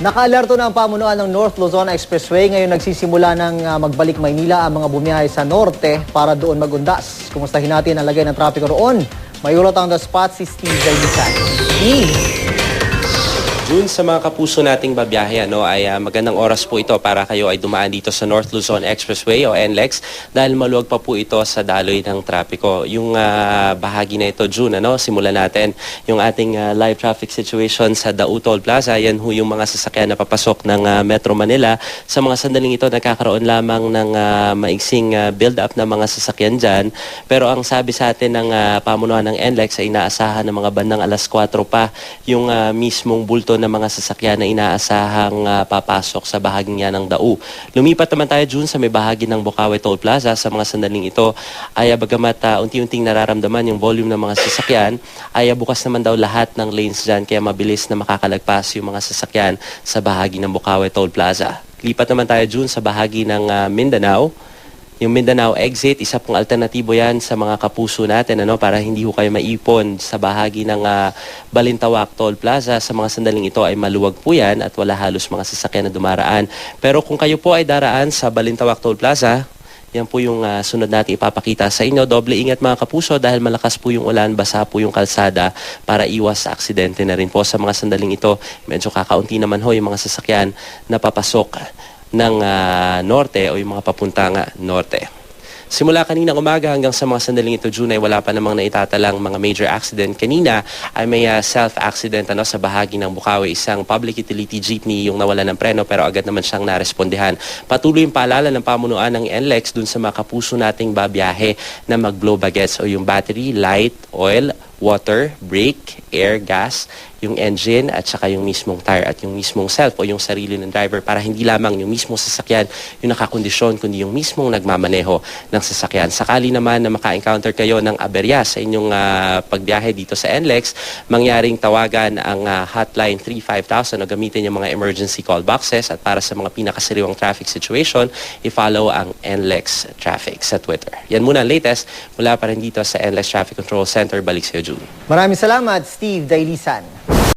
Nakaalerto na ang pamunuan ng North Luzon Expressway. Ngayon nagsisimula ng magbalik Maynila ang mga bumiyahe sa norte para doon magundas. Kumustahin natin ang lagay ng trapiko roon. May ulat on the spot si Steve Dailisan. Steve! June, sa mga kapuso nating babiyahe, ay magandang oras po ito para kayo ay dumaan dito sa North Luzon Expressway o NLEX dahil maluwag pa po ito sa daloy ng trapiko. Yung bahagi na ito, June, simulan natin yung ating live traffic situation sa Dau Toll Plaza. Yan ho yung mga sasakyan na papasok ng Metro Manila. Sa mga sandaling ito, nagkakaroon lamang ng maiksing build-up ng mga sasakyan dyan. Pero ang sabi sa atin ng pamunuan ng NLEX ay inaasahan ng mga bandang alas 4 pa yung mismong bulto ng mga sasakyan na inaasahang papasok sa bahaging yan ng Dau. Lumipat naman tayo, June, sa may bahagi ng Bocaue Toll Plaza. Sa mga sandaling ito ay bagamat unti-unting nararamdaman yung volume ng mga sasakyan, ay bukas naman daw lahat ng lanes dyan kaya mabilis na makakalagpas yung mga sasakyan sa bahagi ng Bocaue Toll Plaza. Lipat naman tayo, June, sa bahagi ng Mindanao. Yung Mindanao exit, isa pong alternatibo yan sa mga kapuso natin para hindi ho kayo maipon sa bahagi ng Balintawak Toll Plaza. Sa mga sandaling ito ay maluwag po yan at wala halos mga sasakyan na dumaraan. Pero kung kayo po ay daraan sa Balintawak Toll Plaza, yan po yung sunod natin ipapakita sa inyo. Doble ingat mga kapuso dahil malakas po yung ulan, basa po yung kalsada para iwas sa aksidente na rin po. Sa mga sandaling ito, medyo kakaunti naman ho yung mga sasakyan na papasok ng norte o yung mga papuntang norte. Simula kaninang umaga hanggang sa mga sandaling ito, June, ay wala pa namang naitatalang mga major accident. Kanina ay may self-accident sa bahagi ng Bocaue. Isang public utility jeepney yung nawala ng preno pero agad naman siyang narespondehan. Patuloy yung paalala ng pamunuan ng NLEX dun sa mga kapuso nating babiyahe na mag-blow bagets o yung battery, light, oil, water, brake, air, gas, yung engine at saka yung mismong tire at yung mismong self o yung sarili ng driver para hindi lamang yung mismong sasakyan yung nakakondisyon kundi yung mismong nagmamaneho ng sasakyan. Sakali naman na maka-encounter kayo ng aberya sa inyong pagbiyahe dito sa NLEX, mangyaring tawagan ang hotline 35000 o gamitin yung mga emergency call boxes at para sa mga pinakasariwang traffic situation, i-follow ang NLEX Traffic sa Twitter. Yan muna ang latest mula pa rin dito sa NLEX Traffic Control Center. Balik sa iyo, June. Maraming salamat, Steve Dailisan.